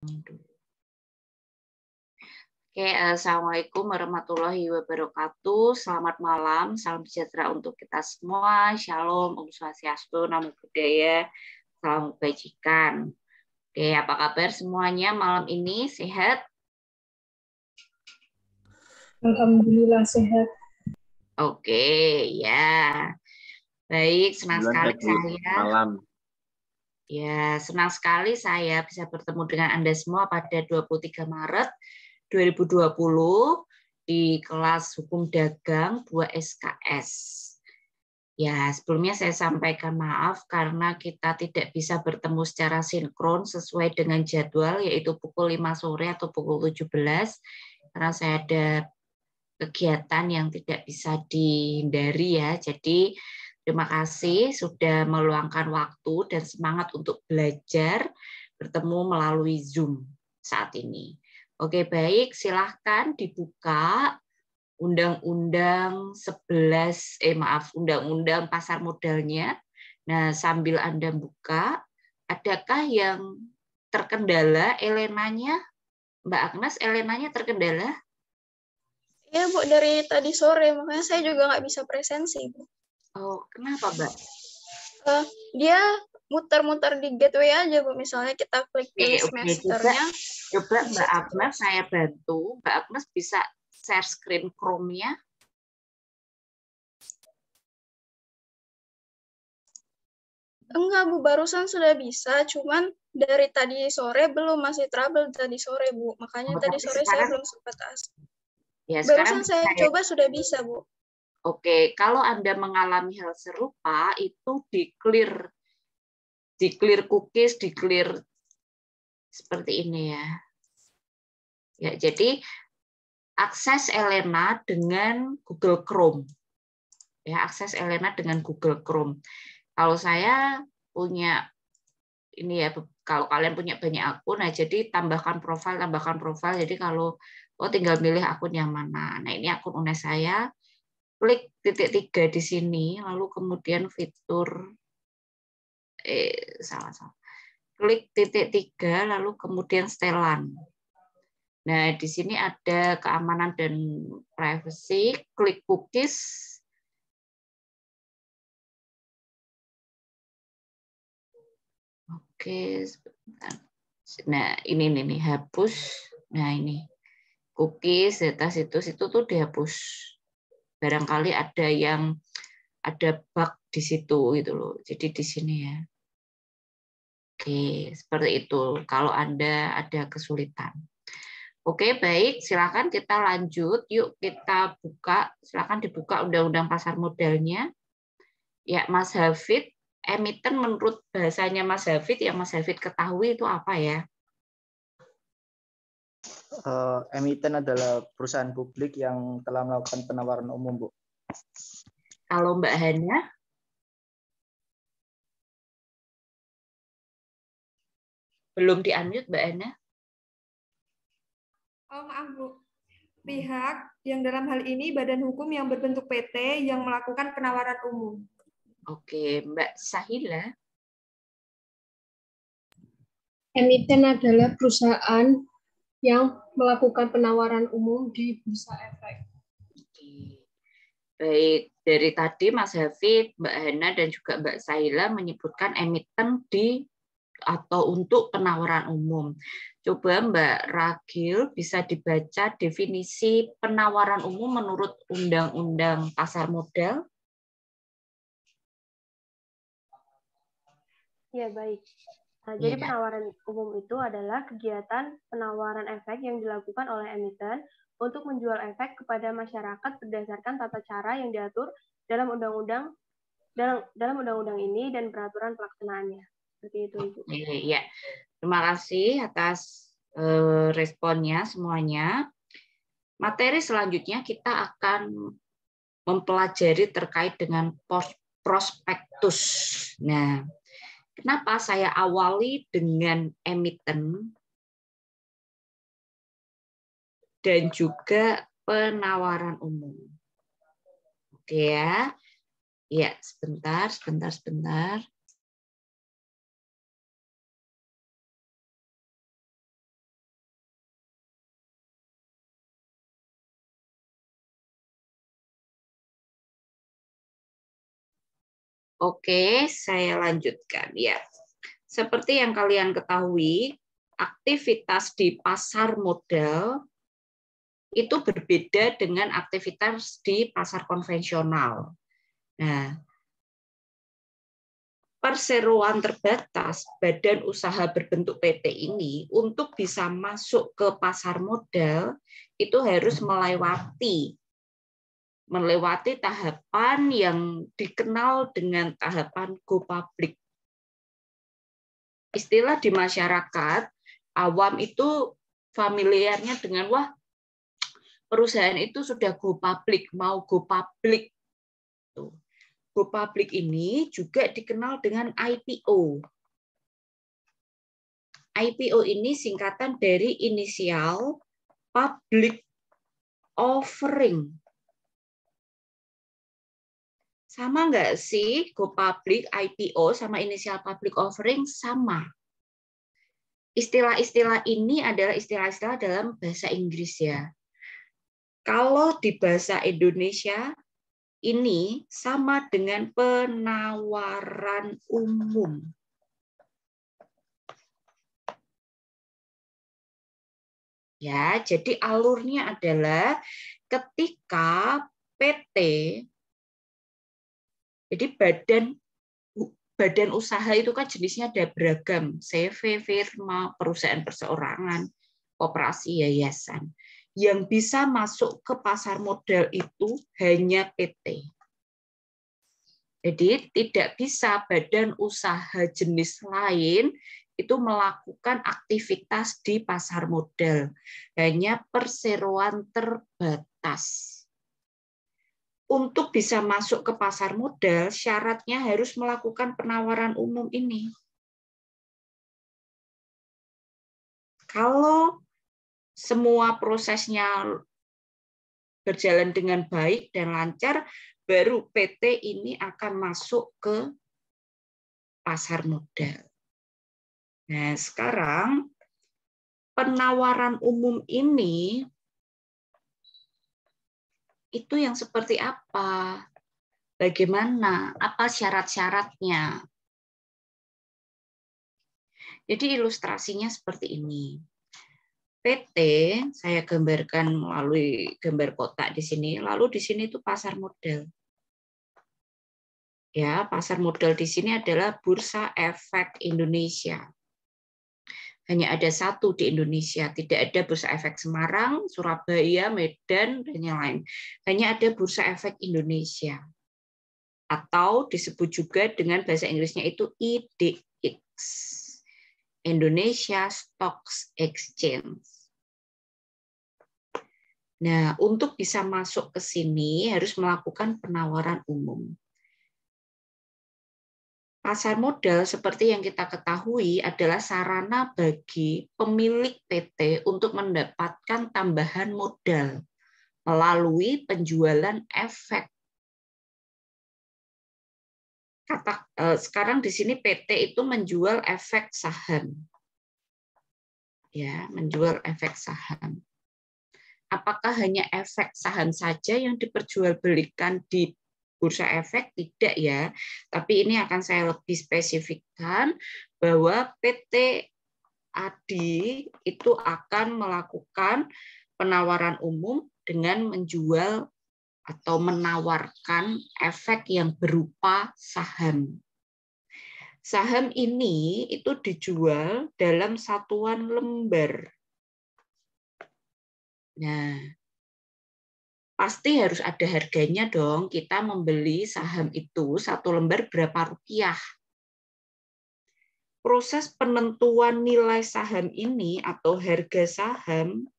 Oke, Assalamualaikum warahmatullahi wabarakatuh. Selamat malam, salam sejahtera untuk kita semua. Shalom, Om Swastiastu, Namo Buddhaya, salam kebajikan. Oke, apa kabar semuanya malam ini? Sehat? Alhamdulillah sehat. Oke, ya. Baik, senang sekali saya. Malam. Ya, senang sekali saya bisa bertemu dengan Anda semua pada 23 Maret 2020 di kelas Hukum Dagang 2 SKS. Ya, sebelumnya saya sampaikan maaf karena kita tidak bisa bertemu secara sinkron sesuai dengan jadwal, yaitu pukul 5 sore atau pukul 17, karena saya ada kegiatan yang tidak bisa dihindari ya. Jadi terima kasih sudah meluangkan waktu dan semangat untuk belajar bertemu melalui Zoom saat ini. Oke, baik, silahkan dibuka Undang-Undang Undang-Undang Pasar Modalnya. Nah, sambil Anda buka, adakah yang terkendala Elenanya? Mbak Agnes, Elenanya terkendala? Ya, Bu, dari tadi sore, makanya saya juga nggak bisa presensi, Bu. Oh, kenapa, Mbak? Dia muter-muter di gateway aja, Bu. Misalnya kita klik pilih semesternya. Coba Mbak Agnes, saya bantu. Mbak Agnes bisa share screen Chrome-nya. Enggak, Bu. Barusan sudah bisa, cuman dari tadi sore belum, masih trouble tadi sore, Bu. Makanya tadi sore saya belum sempat Ya, barusan saya coba sudah bisa, Bu. Oke, kalau Anda mengalami hal serupa, itu di-clear cookies, di-clear seperti ini ya. Ya, jadi akses Elena dengan Google Chrome. Ya, akses Elena dengan Google Chrome. Kalau saya punya ini ya, kalau kalian punya banyak akun, nah jadi tambahkan profil. Jadi kalau tinggal milih akun yang mana. Nah, ini akun UNES saya. Klik titik 3 di sini, lalu kemudian fitur salah. Klik titik 3, lalu kemudian setelan. Nah, di sini ada keamanan dan privacy, klik cookies. Oke, sebentar. Nah, ini nih hapus. Nah, ini cookies, data situs itu tuh dihapus. Barangkali ada bug di situ gitu loh. Jadi di sini ya. Oke, seperti itu. Kalau Anda ada kesulitan. Oke, baik. Silakan kita lanjut. Yuk kita buka. Silakan dibuka Undang-Undang Pasar Modalnya. Ya, Mas Hafid, emiten menurut bahasanya Mas Hafid, yang Mas Hafid ketahui itu apa ya? Emiten adalah perusahaan publik yang telah melakukan penawaran umum, Bu. Kalau Mbak Hana? Belum di-unmute, Mbak Hana? Oh, maaf, Bu. Pihak yang dalam hal ini badan hukum yang berbentuk PT yang melakukan penawaran umum. Oke, Mbak Sahila? Emiten adalah perusahaan yang melakukan penawaran umum di Bursa Efek. Oke. Baik, dari tadi Mas Hafid, Mbak Hana, dan juga Mbak Sahila menyebutkan emiten atau untuk penawaran umum. Coba Mbak Ragil bisa dibaca definisi penawaran umum menurut Undang-Undang Pasar Modal. Ya, baik. Nah, jadi penawaran umum itu adalah kegiatan penawaran efek yang dilakukan oleh emiten untuk menjual efek kepada masyarakat berdasarkan tata cara yang diatur dalam undang-undang ini dan peraturan pelaksanaannya. Seperti itu, Ibu. Iya. Terima kasih atas responnya semuanya. Materi selanjutnya kita akan mempelajari terkait dengan prospektus. Nah, kenapa saya awali dengan emiten dan juga penawaran umum? Oke ya. Ya, sebentar. Oke, saya lanjutkan ya. Seperti yang kalian ketahui, aktivitas di pasar modal itu berbeda dengan aktivitas di pasar konvensional. Nah, perseroan terbatas badan usaha berbentuk PT ini untuk bisa masuk ke pasar modal itu harus melewati tahapan yang dikenal dengan tahapan go public. Istilah di masyarakat awam itu familiarnya dengan wah perusahaan itu sudah go public, mau go public. Go public ini juga dikenal dengan IPO. IPO ini singkatan dari inisial public offering. Sama nggak sih go public, IPO sama inisial public offering? Sama. Istilah-istilah ini adalah istilah-istilah dalam bahasa Inggris ya. Kalau di bahasa Indonesia ini sama dengan penawaran umum. Ya, jadi alurnya adalah ketika PT, jadi badan usaha itu kan jenisnya ada beragam, CV, firma, perusahaan perseorangan, koperasi, yayasan. Yang bisa masuk ke pasar modal itu hanya PT. Jadi tidak bisa badan usaha jenis lain itu melakukan aktivitas di pasar modal. Hanya perseroan terbatas. Untuk bisa masuk ke pasar modal, syaratnya harus melakukan penawaran umum ini. Kalau semua prosesnya berjalan dengan baik dan lancar, baru PT ini akan masuk ke pasar modal. Nah, sekarang penawaran umum ini itu yang seperti apa? Bagaimana? Apa syarat-syaratnya? Jadi ilustrasinya seperti ini. PT saya gambarkan melalui gambar kotak di sini. Lalu di sini itu pasar modal. Ya, pasar modal di sini adalah Bursa Efek Indonesia. Hanya ada satu di Indonesia, tidak ada Bursa Efek Semarang, Surabaya, Medan, dan yang lain. Hanya ada Bursa Efek Indonesia. Atau disebut juga dengan bahasa Inggrisnya itu IDX. Indonesia Stocks Exchange. Nah, untuk bisa masuk ke sini harus melakukan penawaran umum. Pasar modal seperti yang kita ketahui adalah sarana bagi pemilik PT untuk mendapatkan tambahan modal melalui penjualan efek. Sekarang di sini PT itu menjual efek saham. Ya, menjual efek saham. Apakah hanya efek saham saja yang diperjualbelikan di bursa efek? Tidak ya, tapi ini akan saya lebih spesifikkan bahwa PT ADI itu akan melakukan penawaran umum dengan menjual atau menawarkan efek yang berupa saham. Saham ini itu dijual dalam satuan lembar. Nah, pasti harus ada harganya dong. Kita membeli saham itu satu lembar berapa rupiah. Proses penentuan nilai saham ini atau harga saham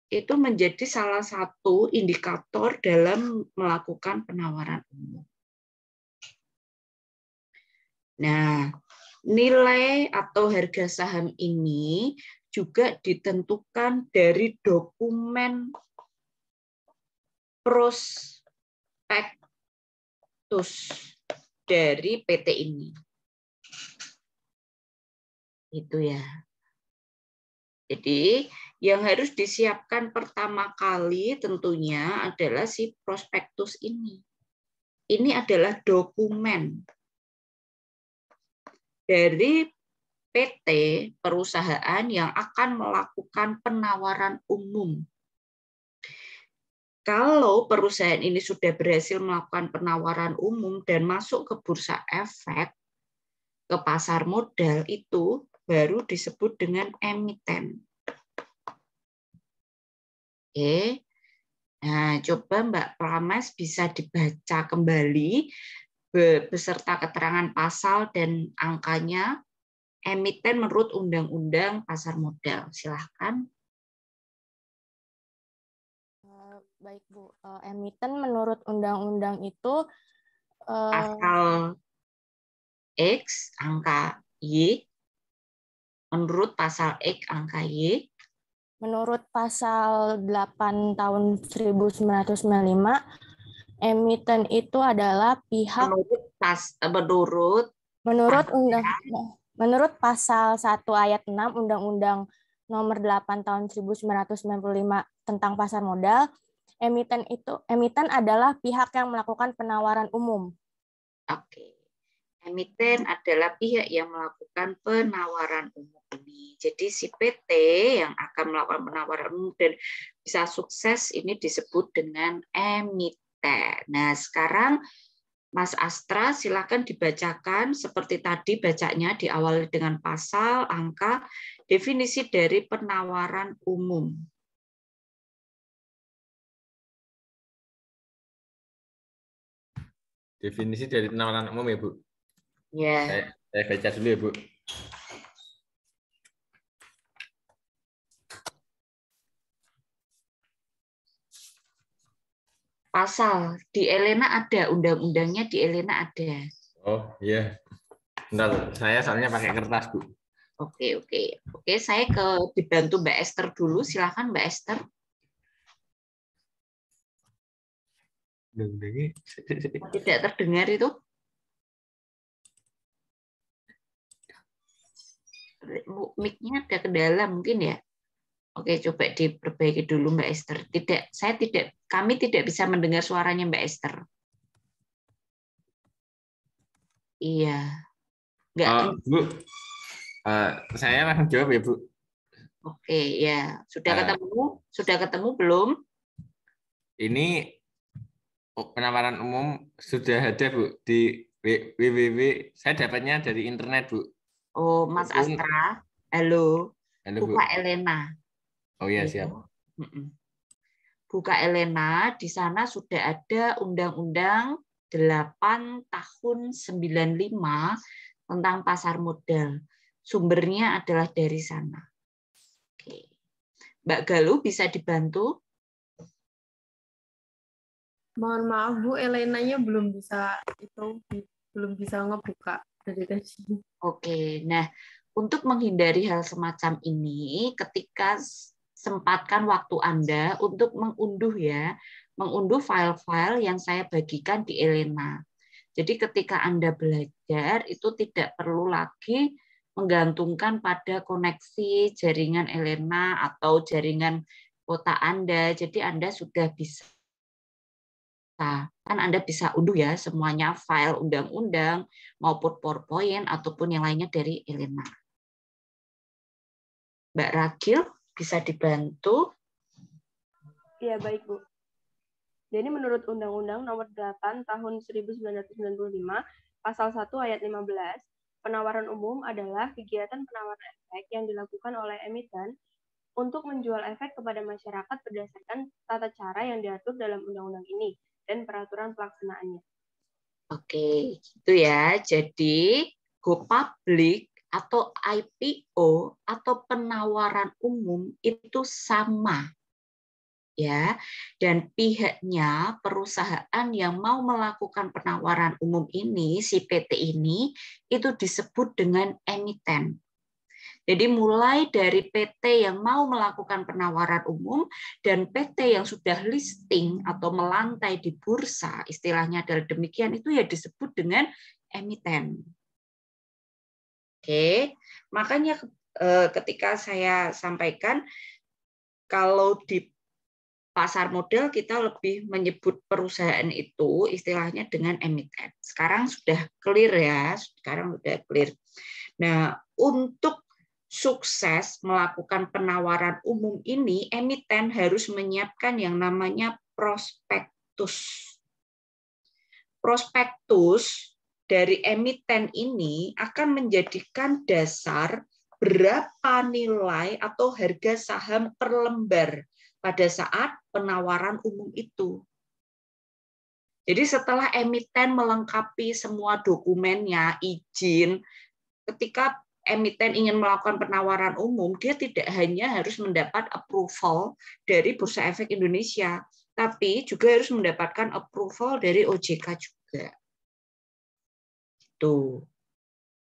itu menjadi salah satu indikator dalam melakukan penawaran umum. Nah, nilai atau harga saham ini juga ditentukan dari dokumen prospektus dari PT ini. Itu ya. Jadi Yang harus disiapkan pertama kali tentunya adalah si prospektus ini. Ini adalah dokumen dari PT perusahaan yang akan melakukan penawaran umum. Kalau perusahaan ini sudah berhasil melakukan penawaran umum dan masuk ke bursa efek, ke pasar modal, itu baru disebut dengan emiten. Oke. Nah, coba Mbak Prames bisa dibaca kembali beserta keterangan pasal dan angkanya emiten menurut Undang-Undang Pasar Modal. Silahkan. Baik Bu, emiten menurut undang-undang itu Pasal X angka Y, menurut pasal X angka Y. Menurut pasal 8 tahun 1995, emiten itu adalah pihak menurut pasal 1 ayat 6 Undang-Undang Nomor 8 tahun 1995 tentang pasar modal, emiten adalah pihak yang melakukan penawaran umum. Oke. Emiten adalah pihak yang melakukan penawaran umum ini. Jadi si PT yang akan melakukan penawaran umum dan bisa sukses ini disebut dengan emiten. Nah, sekarang Mas Astra silakan dibacakan seperti tadi bacanya diawali dengan pasal, angka, definisi dari penawaran umum. Definisi dari penawaran umum ya Bu. Ya. Saya baca dulu ya Bu. Pasal di Elena ada, undang-undangnya di Elena ada. Oh iya. Bentar, saya soalnya pakai kertas Bu. Oke, saya dibantu Mbak Esther dulu. Silakan Mbak Esther. Tidak terdengar itu. Mic-nya ada kendala mungkin ya. Oke, coba diperbaiki dulu Mbak Esther. Kami tidak bisa mendengar suaranya Mbak Esther. Iya. Enggak. Bu, saya langsung jawab ya Bu. Oke, ya. Sudah ketemu belum? Ini penawaran umum sudah ada Bu di www. Saya dapatnya dari internet Bu. Oh, Mas Astra. Halo. Halo, Bu. Buka Elena. Oh iya, siap. Buka Elena, di sana sudah ada Undang-Undang 8 tahun 95 tentang pasar modal. Sumbernya adalah dari sana. Oke. Mbak Galuh bisa dibantu? Mohon maaf Bu, Elenanya belum bisa ngebuka dari tadi. Oke. Nah, untuk menghindari hal semacam ini, ketika sempatkan waktu Anda untuk mengunduh file-file yang saya bagikan di Elena. Jadi ketika Anda belajar, itu tidak perlu lagi menggantungkan pada koneksi jaringan Elena atau jaringan kota Anda. Jadi Anda sudah bisa, kan Anda bisa unduh ya semuanya file undang-undang maupun PowerPoint ataupun yang lainnya dari Elena. Mbak Ragil, bisa dibantu? Iya, baik Bu. Jadi menurut Undang-Undang Nomor 8 Tahun 1995, Pasal 1 Ayat 15, penawaran umum adalah kegiatan penawaran efek yang dilakukan oleh emiten untuk menjual efek kepada masyarakat berdasarkan tata cara yang diatur dalam undang-undang ini dan peraturan pelaksanaannya. Oke, gitu ya. Jadi go public atau IPO atau penawaran umum itu sama. Ya, dan pihaknya perusahaan yang mau melakukan penawaran umum ini, si PT ini, itu disebut dengan emiten. Jadi mulai dari PT yang mau melakukan penawaran umum dan PT yang sudah listing atau melantai di bursa, istilahnya adalah demikian, itu ya disebut dengan emiten. Oke, makanya ketika saya sampaikan Kalau di pasar modal kita lebih menyebut perusahaan itu istilahnya dengan emiten. Sekarang sudah clear ya, sekarang sudah clear. Nah, untuk sukses melakukan penawaran umum ini, emiten harus menyiapkan yang namanya prospektus. Prospektus dari emiten ini akan menjadikan dasar berapa nilai atau harga saham per lembar pada saat penawaran umum itu. Jadi setelah emiten melengkapi semua dokumennya, izin, ketika emiten ingin melakukan penawaran umum, dia tidak hanya harus mendapat approval dari Bursa Efek Indonesia, tapi juga harus mendapatkan approval dari OJK juga. Tuh.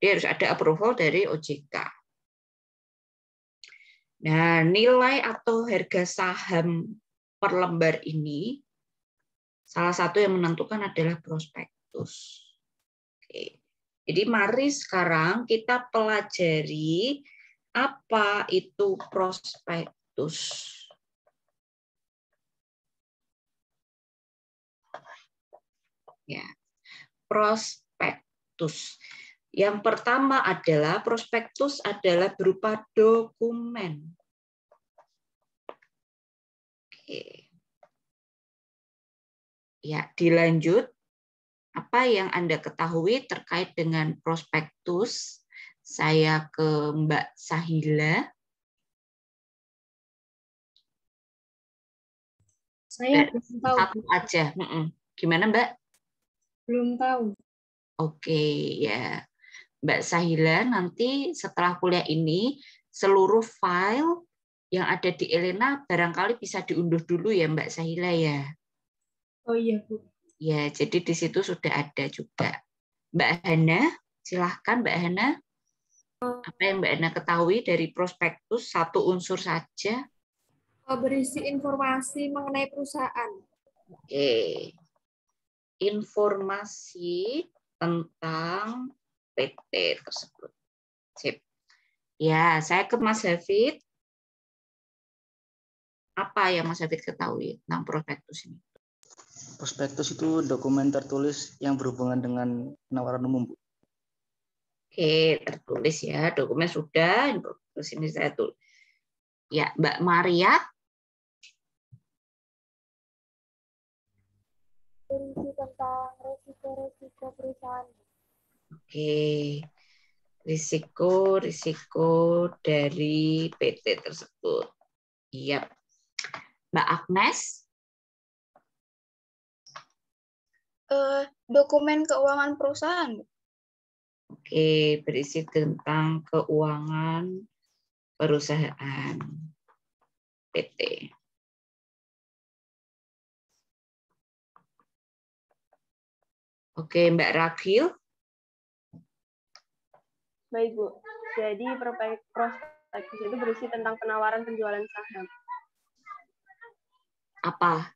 Dia harus ada approval dari OJK. Nah, nilai atau harga saham per lembar ini salah satu yang menentukan adalah prospektus. Oke. Jadi mari sekarang kita pelajari apa itu prospektus. Ya. Prospektus. Yang pertama adalah prospektus adalah berupa dokumen. Oke. Ya, dilanjut. Apa yang Anda ketahui terkait dengan prospektus? Saya ke Mbak Sahila. Saya belum tahu. Satu aja. Gimana, Mbak? Belum tahu. Oke, ya. Mbak Sahila, nanti setelah kuliah ini, seluruh file yang ada di Elena barangkali bisa diunduh dulu ya, Mbak Sahila ya. Oh iya, Bu. Ya, jadi di situ sudah ada juga. Mbak Hana, silahkan Mbak Hana. Apa yang Mbak Hana ketahui dari prospektus, satu unsur saja? Berisi informasi mengenai perusahaan. Oke. Informasi tentang PT tersebut. Sip. Ya, saya ke Mas Hafid. Apa yang Mas Hafid ketahui tentang prospektus ini? Prospektus itu dokumen tertulis yang berhubungan dengan penawaran umum, Bu. Oke, tertulis ya. Dokumen sudah. Terus ini saya tulis. Ya, Mbak Maria. Berisi tentang risiko-risiko perusahaan. Oke. Risiko dari PT tersebut. Iya. Mbak Agnes. Dokumen keuangan perusahaan. Oke, berisi tentang keuangan perusahaan PT. Oke, Mbak Ragil. Baik, Bu. Jadi prospektus itu berisi tentang penawaran penjualan saham. Apa?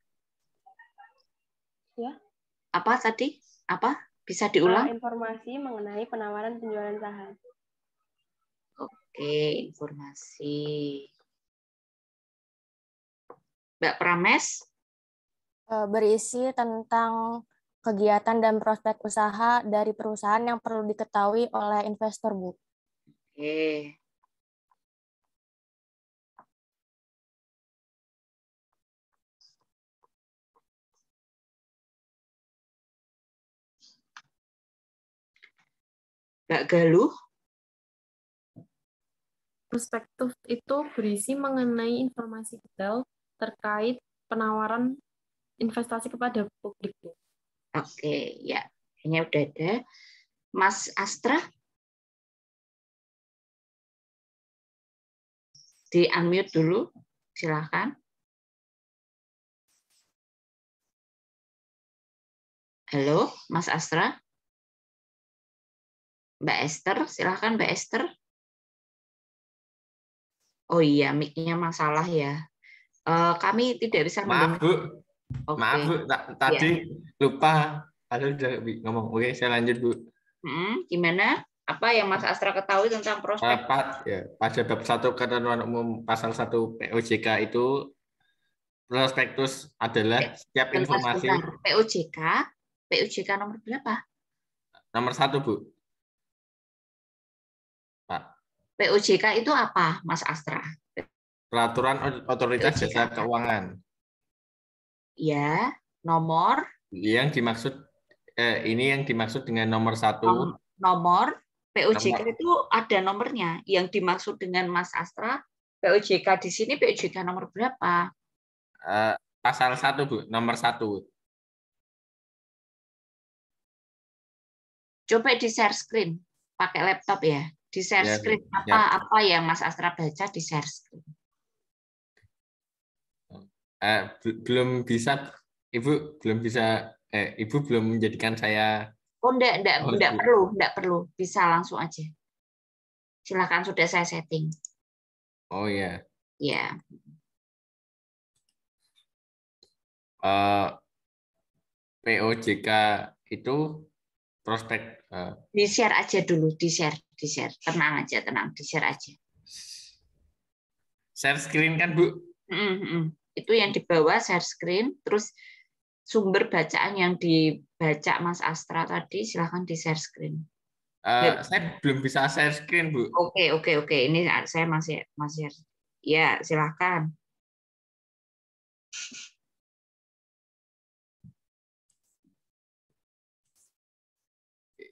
Ya. Apa tadi? Apa? Bisa diulang? Informasi mengenai penawaran penjualan saham. Oke, informasi. Mbak Prames? Berisi tentang kegiatan dan prospek usaha dari perusahaan yang perlu diketahui oleh investor, Bu. Oke. Mbak Galuh? Prospektus itu berisi mengenai informasi detail terkait penawaran investasi kepada publik. Oke, ya. Ini udah ada. Mas Astra? Di-unmute dulu. Silakan. Halo, Mas Astra? Mbak Esther, silakan Mbak Esther. Oh iya, mic-nya masalah ya. Kami tidak bisa mendengar. Maaf, Bu. Okay. Maaf, Bu. Tadi lupa. Ada udah ngomong. Oke, saya lanjut, Bu. Gimana? Apa yang Mas Astra ketahui tentang prospek? Pada bab 1 ketentuan umum pasal 1 POJK itu prospektus adalah setiap informasi. POJK nomor berapa? Nomor 1, Bu. Pak. POJK itu apa, Mas Astra? Peraturan Otoritas Jasa Keuangan. Ya, nomor. Yang dimaksud ini yang dimaksud dengan nomor 1. Nomor POJK itu ada nomornya. Yang dimaksud dengan Mas Astra, POJK di sini POJK nomor berapa? Pasal 1, Bu, nomor 1. Coba di share screen, pakai laptop ya. Di share screen apa yang Mas Astra baca di share screen. Belum bisa, Ibu belum bisa. Ibu belum menjadikan saya. Oh, enggak perlu. Bisa langsung aja. Silakan, sudah saya setting. Oh ya. Ya. POJK itu prospek. Di share aja dulu, di share. Tenang, di share aja. Share screen kan, Bu? Itu yang di bawah share screen, terus sumber bacaan yang dibaca Mas Astra tadi silahkan di share screen. Saya belum bisa share screen, Bu. Oke. Ini saya masih ya, silahkan.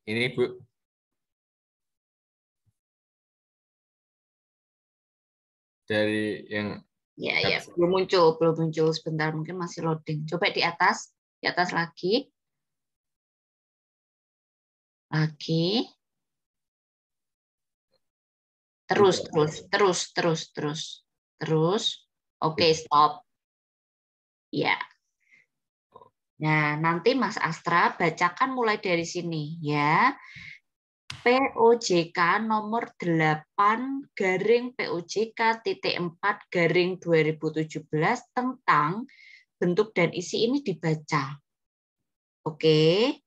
Ini, Bu. Dari yang ya belum muncul sebentar, mungkin masih loading. Coba di atas lagi. Terus. Oke, stop. Ya. Nah, nanti Mas Astra bacakan mulai dari sini ya. POJK nomor 8/POJK.4/2017 tentang bentuk dan isi ini dibaca. Oke.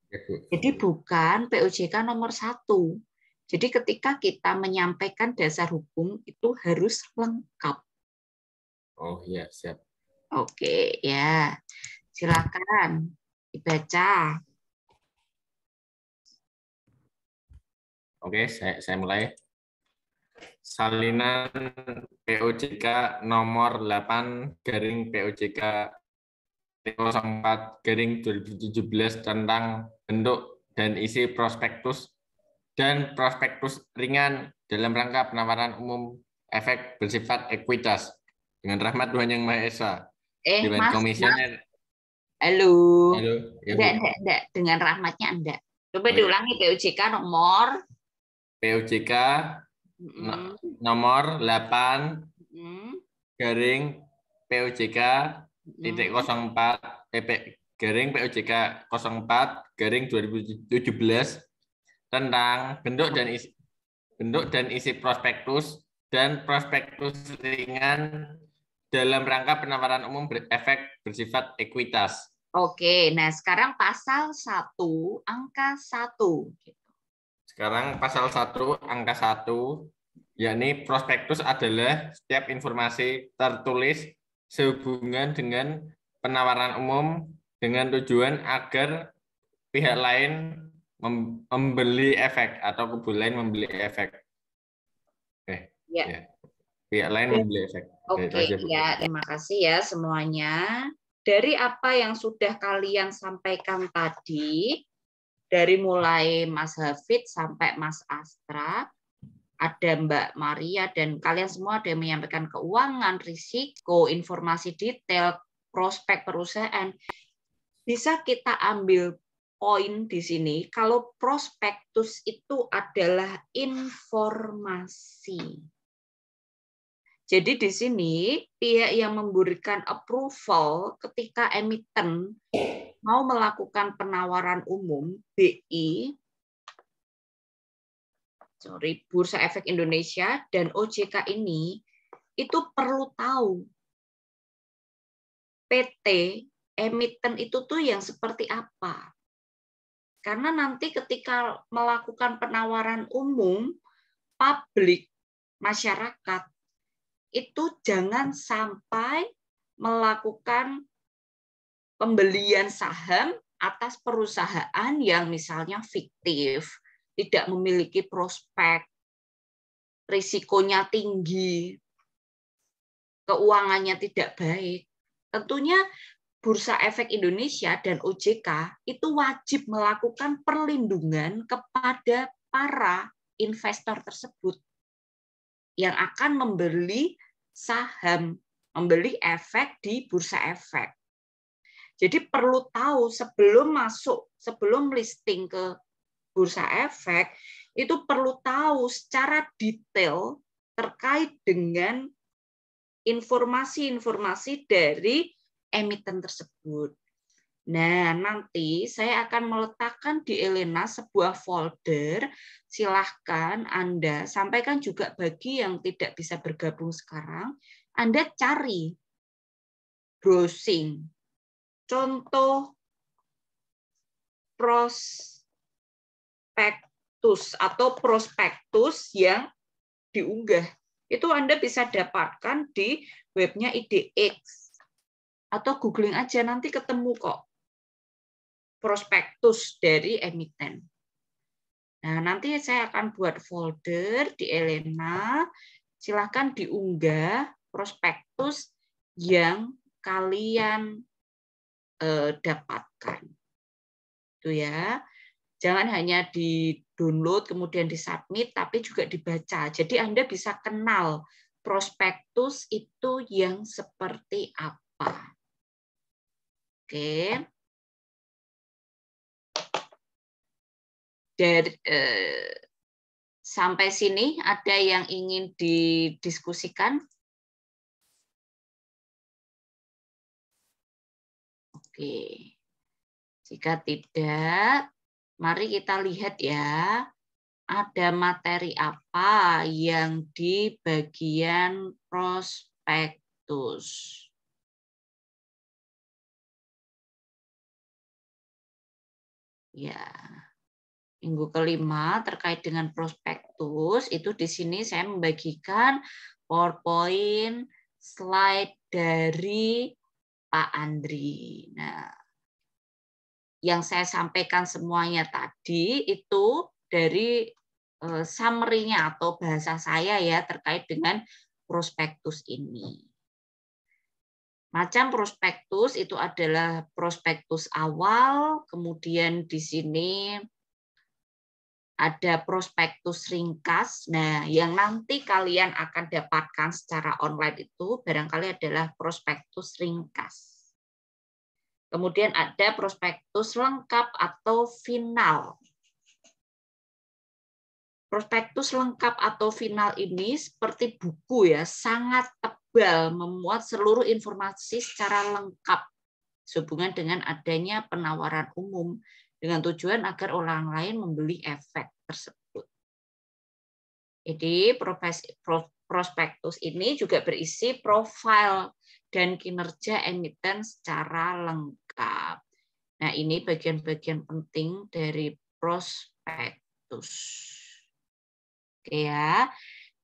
Jadi bukan POJK nomor 1. Jadi ketika kita menyampaikan dasar hukum itu harus lengkap. Oh iya, siap. Oke, ya. Silakan dibaca. Oke, saya mulai. Salinan POJK nomor 8/POJK 04/2017 tentang bentuk dan isi prospektus dan prospektus ringan dalam rangka penawaran umum efek bersifat ekuitas dengan rahmat Tuhan Yang Maha Esa. Dewan Komisioner. Halo. Ya, enggak. Dengan rahmatnya enggak. Coba diulangi POJK nomor. POJK nomor 8/POJK titik 04/POJK 04/2017 tentang bentuk dan isi prospektus dan prospektus ringan dalam rangka penawaran umum efek bersifat ekuitas. Oke, nah sekarang pasal 1 angka 1. Sekarang pasal 1 angka 1, yakni prospektus adalah setiap informasi tertulis sehubungan dengan penawaran umum dengan tujuan agar pihak lain membeli efek atau kebolehan membeli efek. Pihak lain membeli efek. Oke, ya, terima kasih ya semuanya. Dari apa yang sudah kalian sampaikan tadi, dari mulai Mas Hafid sampai Mas Astra, ada Mbak Maria, dan kalian semua ada yang menyampaikan keuangan, risiko, informasi detail, prospek perusahaan. Bisa kita ambil poin di sini, kalau prospektus itu adalah informasi. Jadi di sini pihak yang memberikan approval ketika emiten mau melakukan penawaran umum BI, Bursa Efek Indonesia dan OJK ini itu perlu tahu PT emiten itu tuh yang seperti apa. Karena nanti ketika melakukan penawaran umum, publik, masyarakat, itu jangan sampai melakukan pembelian saham atas perusahaan yang misalnya fiktif, tidak memiliki prospek, risikonya tinggi, keuangannya tidak baik. Tentunya Bursa Efek Indonesia dan OJK itu wajib melakukan perlindungan kepada para investor tersebut yang akan membeli saham, membeli efek di Bursa Efek. Jadi perlu tahu sebelum listing ke Bursa Efek, itu perlu tahu secara detail terkait dengan informasi-informasi dari emiten tersebut. Nah, nanti saya akan meletakkan di Elena sebuah folder. Silahkan Anda sampaikan juga bagi yang tidak bisa bergabung sekarang. Anda cari browsing contoh prospektus atau prospektus yang diunggah. Itu Anda bisa dapatkan di webnya IDX. Atau googling aja, nanti ketemu kok prospektus dari emiten. Nah, nanti saya akan buat folder di Elena. Silahkan diunggah prospektus yang kalian dapatkan. Itu ya. Jangan hanya di-download kemudian di-submit, tapi juga dibaca. Jadi Anda bisa kenal prospektus itu yang seperti apa. Oke. Dari sampai sini ada yang ingin didiskusikan? Oke. Jika tidak, mari kita lihat ya. Ada materi apa yang di bagian prospektus. Ya. Minggu kelima terkait dengan prospektus, itu di sini saya membagikan PowerPoint slide dari Pak Andri. Nah, yang saya sampaikan semuanya tadi itu dari summary-nya atau bahasa saya ya terkait dengan prospektus ini. Macam prospektus itu adalah prospektus awal, kemudian di sini ada prospektus ringkas. Nah, yang nanti kalian akan dapatkan secara online itu barangkali adalah prospektus ringkas. Kemudian ada prospektus lengkap atau final. Prospektus lengkap atau final ini seperti buku ya, sangat tebal, memuat seluruh informasi secara lengkap sehubungan dengan adanya penawaran umum dengan tujuan agar orang lain membeli efek tersebut. Jadi prospektus ini juga berisi profil dan kinerja emiten secara lengkap. Nah, ini bagian-bagian penting dari prospektus. Oke ya.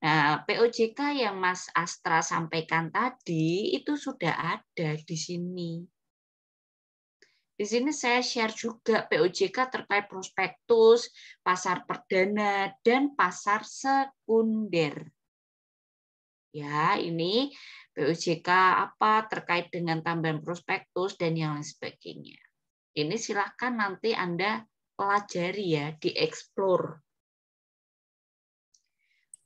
Nah, POJK yang Mas Astra sampaikan tadi itu sudah ada di sini. Di sini saya share juga POJK terkait prospektus, pasar perdana, dan pasar sekunder. Ya, ini POJK apa terkait dengan tambahan prospektus dan yang lain sebagainya. Ini silahkan nanti Anda pelajari ya, dieksplor.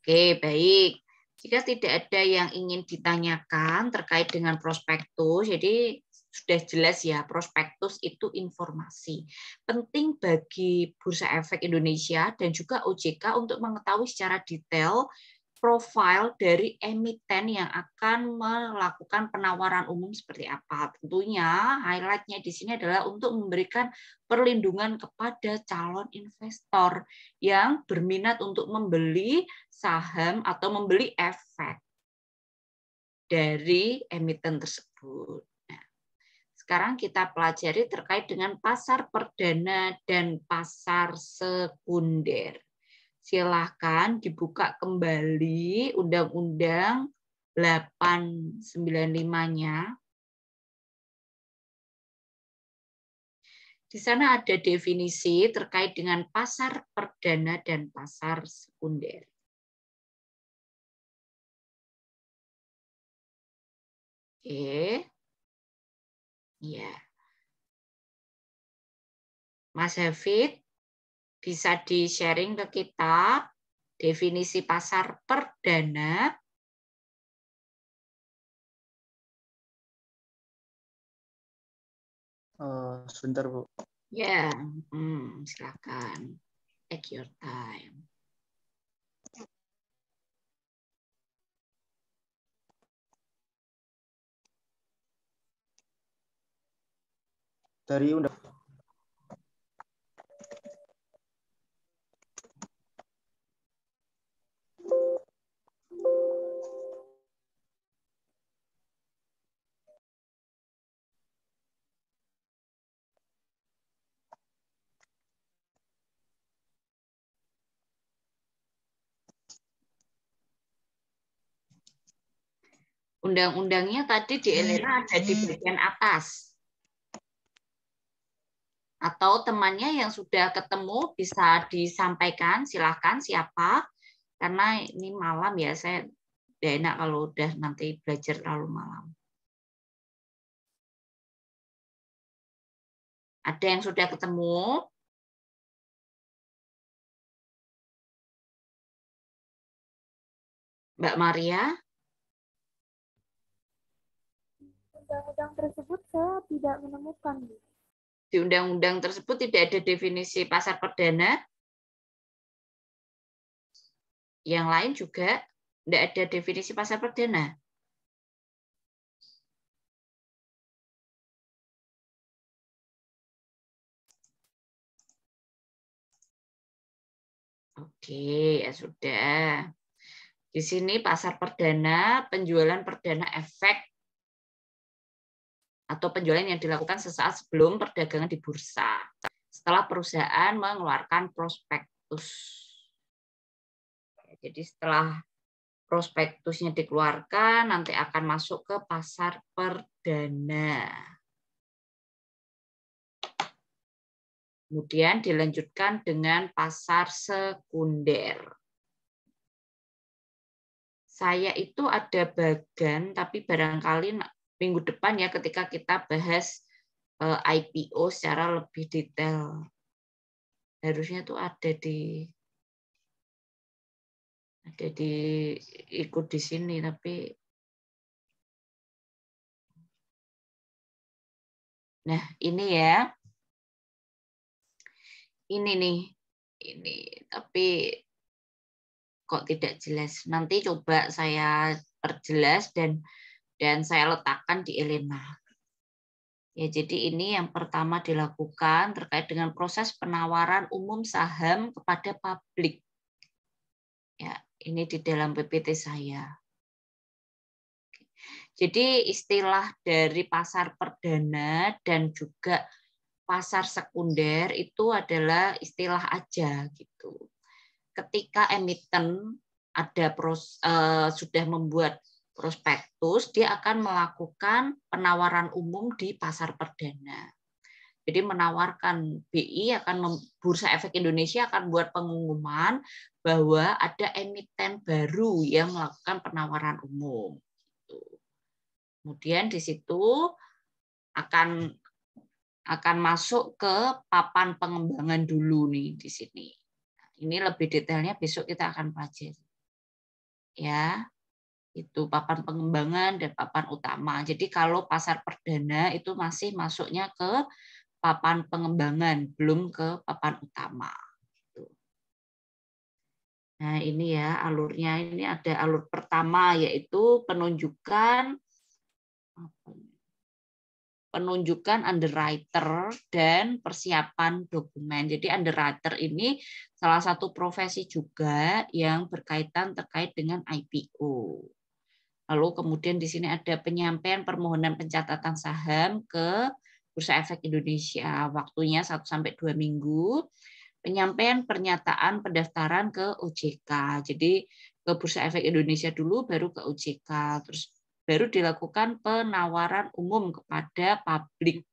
Oke, baik. Jika tidak ada yang ingin ditanyakan terkait dengan prospektus, jadi sudah jelas ya, prospektus itu informasi. Penting bagi Bursa Efek Indonesia dan juga OJK untuk mengetahui secara detail profil dari emiten yang akan melakukan penawaran umum seperti apa. Tentunya highlight-nya di sini adalah untuk memberikan perlindungan kepada calon investor yang berminat untuk membeli saham atau membeli efek dari emiten tersebut. Nah, Sekarang kita pelajari terkait dengan pasar perdana dan pasar sekunder. Silahkan dibuka kembali Undang-Undang 895-nya. Di sana ada definisi terkait dengan pasar perdana dan pasar sekunder. Oke. Ya. Mas Hafid, bisa di-sharing ke kita definisi pasar perdana. Sebentar, Bu. Ya, silakan. Take your time. Dari Undang-undangnya tadi di Elena ada di bagian atas. Atau temannya yang sudah ketemu bisa disampaikan, silakan siapa. Karena ini malam ya, saya tidak enak kalau udah nanti belajar terlalu malam. Ada yang sudah ketemu? Mbak Maria? Undang-undang tersebut saya tidak menemukan. Di undang-undang tersebut tidak ada definisi pasar perdana. Yang lain juga tidak ada definisi pasar perdana. Oke, ya sudah. Di sini pasar perdana, penjualan perdana efek atau penjualan yang dilakukan sesaat sebelum perdagangan di bursa. Setelah perusahaan mengeluarkan prospektus. Jadi setelah prospektusnya dikeluarkan, nanti akan masuk ke pasar perdana. Kemudian dilanjutkan dengan pasar sekunder. Saya itu ada bagan, tapi barangkali minggu depan ya ketika kita bahas IPO secara lebih detail. Harusnya tuh ada di ikut di sini, tapi nah ini ya. Ini nih. Ini tapi kok tidak jelas. Nanti coba saya perjelas dan saya letakkan di Elena. Ya, jadi ini yang pertama dilakukan terkait dengan proses penawaran umum saham kepada publik. Ya, ini di dalam PPT saya. Jadi istilah dari pasar perdana dan juga pasar sekunder itu adalah istilah aja gitu. Ketika emiten sudah membuat prospektus, dia akan melakukan penawaran umum di pasar perdana. Jadi menawarkan Bursa Efek Indonesia akan buat pengumuman bahwa ada emiten baru yang melakukan penawaran umum. Kemudian di situ akan masuk ke papan pengembangan dulu nih di sini. Ini lebih detailnya besok kita akan pelajari. Ya, itu papan pengembangan dan papan utama. Jadi kalau pasar perdana itu masih masuknya ke papan pengembangan, belum ke papan utama. Nah, ini ya alurnya. Ini ada alur pertama yaitu penunjukan underwriter dan persiapan dokumen. Jadi underwriter ini salah satu profesi juga yang berkaitan terkait dengan IPO. Lalu kemudian di sini ada penyampaian permohonan pencatatan saham ke Bursa Efek Indonesia. Waktunya 1-2 minggu. Penyampaian pernyataan pendaftaran ke OJK. Jadi ke Bursa Efek Indonesia dulu, baru ke OJK. Terus baru dilakukan penawaran umum kepada publik.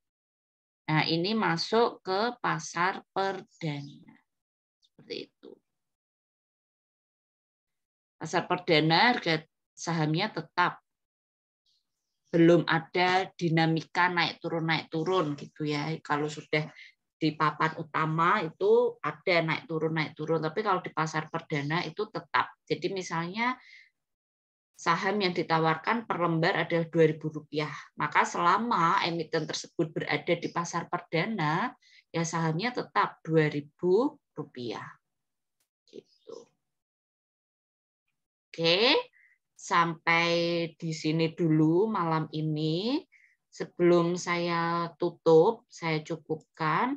Nah, ini masuk ke pasar perdana. Seperti itu. Pasar perdana harga sahamnya tetap. Belum ada dinamika naik turun gitu ya. Kalau sudah di papan utama itu ada naik turun, tapi kalau di pasar perdana itu tetap. Jadi misalnya saham yang ditawarkan per lembar adalah Rp2.000. Maka selama emiten tersebut berada di pasar perdana, ya sahamnya tetap Rp2.000. Gitu. Oke, sampai di sini dulu malam ini. Sebelum saya tutup, saya cukupkan.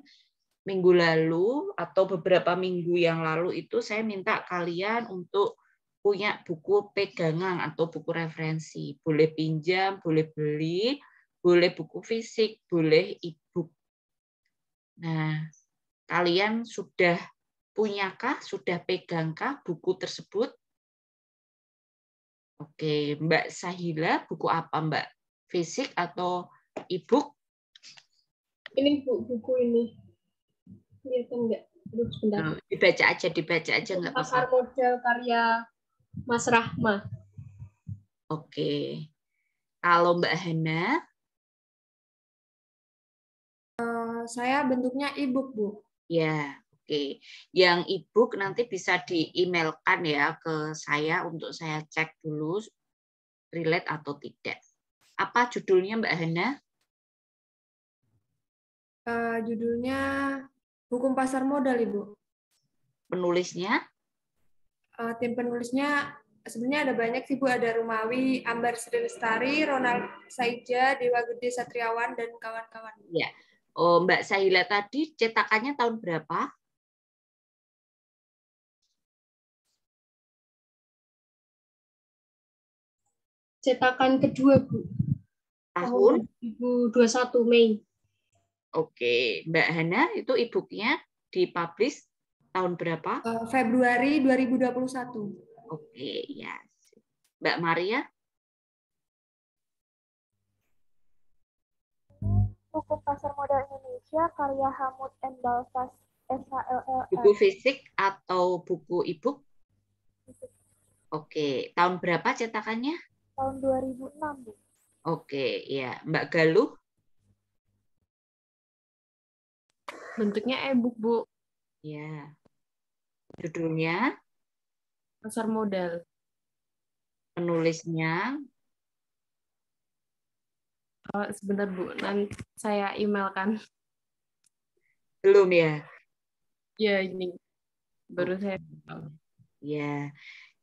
Minggu lalu atau beberapa minggu yang lalu itu saya minta kalian untuk punya buku pegangan atau buku referensi. Boleh pinjam, boleh beli, boleh buku fisik, boleh e-book. Nah, kalian sudah punyakah, sudah pegangkah buku tersebut? Oke, Mbak Sahila, buku apa Mbak? Fisik atau e-book? Ini buku ini. Lihat enggak? Aduh, sebentar. Dibaca aja nggak apa-apa. Pasar modal karya Mas Rahma. Oke. Kalau Mbak Hana? Saya bentuknya e-book, Bu. Ya, oke. Yang e-book nanti bisa di-emailkan ya ke saya untuk saya cek dulu relate atau tidak. Apa judulnya Mbak Hana? Judulnya Hukum Pasar Modal, Ibu. Penulisnya? Tim penulisnya sebenarnya ada banyak sih, Bu. Ada Rumawi, Ambar Sri Lestari, Ronald Saija, Dewa Gede Satriawan, dan kawan-kawan. Ya. Oh, Mbak Sahila tadi cetakannya tahun berapa? Cetakan kedua, Bu. Tahun? 2021 Mei. Oke. Mbak Hana, itu e-booknya dipublish tahun berapa? Februari 2021. Oke, ya. Mbak Maria? Hukum Pasar Modal Indonesia karya Hamud M. Balsas SHLLM. Buku fisik atau buku e-book? Oke, tahun berapa cetakannya? Tahun 2006, Bu. Oke, ya. Mbak Galuh? Bentuknya e-book, Bu. Ya. Judulnya? Pasar modal. Penulisnya? Sebentar, Bu. Nanti saya emailkan. Belum ya? Ya, ini. Baru saya. Ya.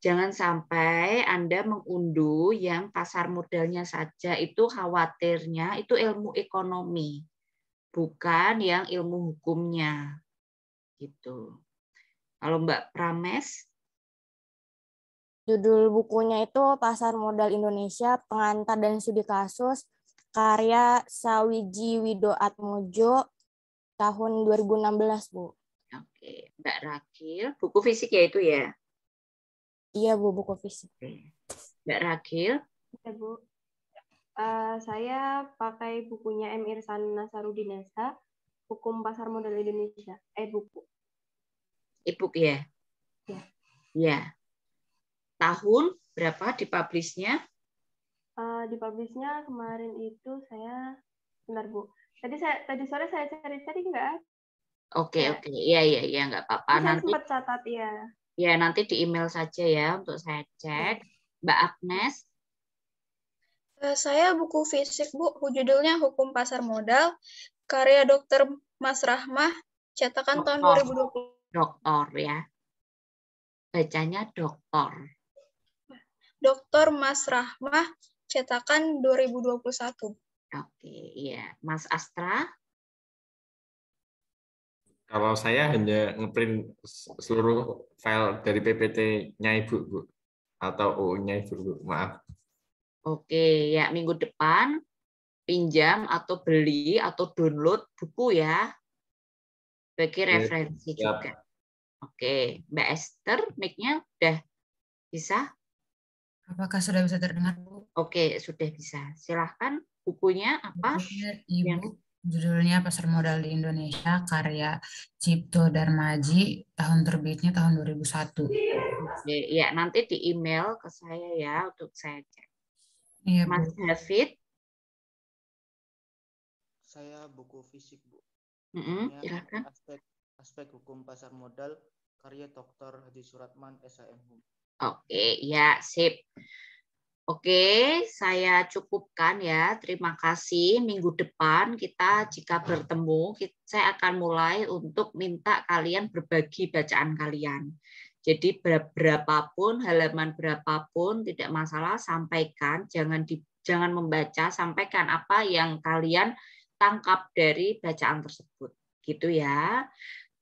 Jangan sampai Anda mengunduh yang pasar modalnya saja, itu khawatirnya itu ilmu ekonomi, bukan yang ilmu hukumnya. Gitu. Kalau Mbak Prames? Judul bukunya itu Pasar Modal Indonesia, Pengantar dan Studi Kasus, karya Sawiji Wido Atmojo, tahun 2016, Bu. Oke, Mbak Rakil, buku fisik ya itu ya? Iya, Bu, buku fisik. Mbak Rakil? Ya, Bu. Saya pakai bukunya M. Irsan Nasarudinasa, Hukum Pasar Modal Indonesia. Buku. E-book ya? Ya. Ya. Tahun berapa dipublishnya? Dipublishnya kemarin itu saya, benar Bu. Tadi sore saya cari-cari nggak ada. Oke. Iya, nggak apa-apa. Saya Nanti sempat catat ya. Ya, nanti di email saja ya untuk saya cek. Mbak Agnes? Saya buku fisik, Bu. Judulnya Hukum Pasar Modal, karya Dr. Mas Rahmah, cetakan tahun 2020. Doktor ya. Bacanya doktor. Dr. Mas Rahmah, cetakan 2021. Oke, iya. Mas Astra? Kalau saya hanya ngeprint seluruh file dari PPT-nya Ibu, Bu. Atau OU-nya Ibu, Bu. Maaf. Oke, ya minggu depan pinjam atau beli atau download buku ya. Bagi referensi juga. Oke, Mbak Esther, mic-nya udah bisa? Apakah sudah bisa terdengar, Bu? Oke, sudah bisa. Silahkan, bukunya apa? Ibu, judulnya Pasar Modal di Indonesia, karya Cipto Darmaji, tahun terbitnya tahun 2001. Oke, ya nanti di email ke saya ya untuk saya cek. Iya, Mas Bu. David? Saya buku fisik, Bu. Silakan. Aspek hukum pasar modal, karya Dr. Haji Suratman, SHM. Oke, ya sip. Oke, saya cukupkan ya. Terima kasih. Minggu depan kita jika bertemu, saya akan mulai untuk minta kalian berbagi bacaan kalian. Jadi berapapun, halaman berapapun, tidak masalah, sampaikan. Jangan membaca, sampaikan apa yang kalian tangkap dari bacaan tersebut. Gitu ya.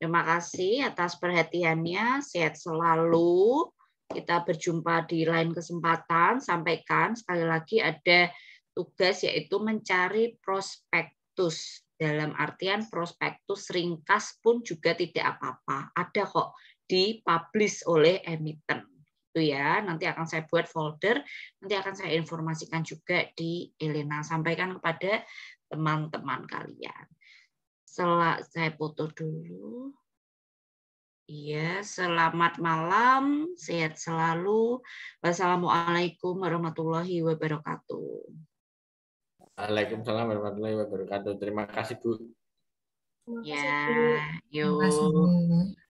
Terima kasih atas perhatiannya. Sehat selalu. Kita berjumpa di lain kesempatan. Sampaikan sekali lagi ada tugas yaitu mencari prospektus. Dalam artian prospektus ringkas pun juga tidak apa-apa. Ada kok dipublish oleh emiten. Itu ya, nanti akan saya buat folder, nanti akan saya informasikan juga di Elena. Sampaikan kepada teman-teman kalian. Saya foto dulu. Iya, selamat malam, sehat selalu. Wassalamualaikum warahmatullahi wabarakatuh. Waalaikumsalam warahmatullahi wabarakatuh. Terima kasih, Bu. Ya, Terima kasih, Bu. yuk.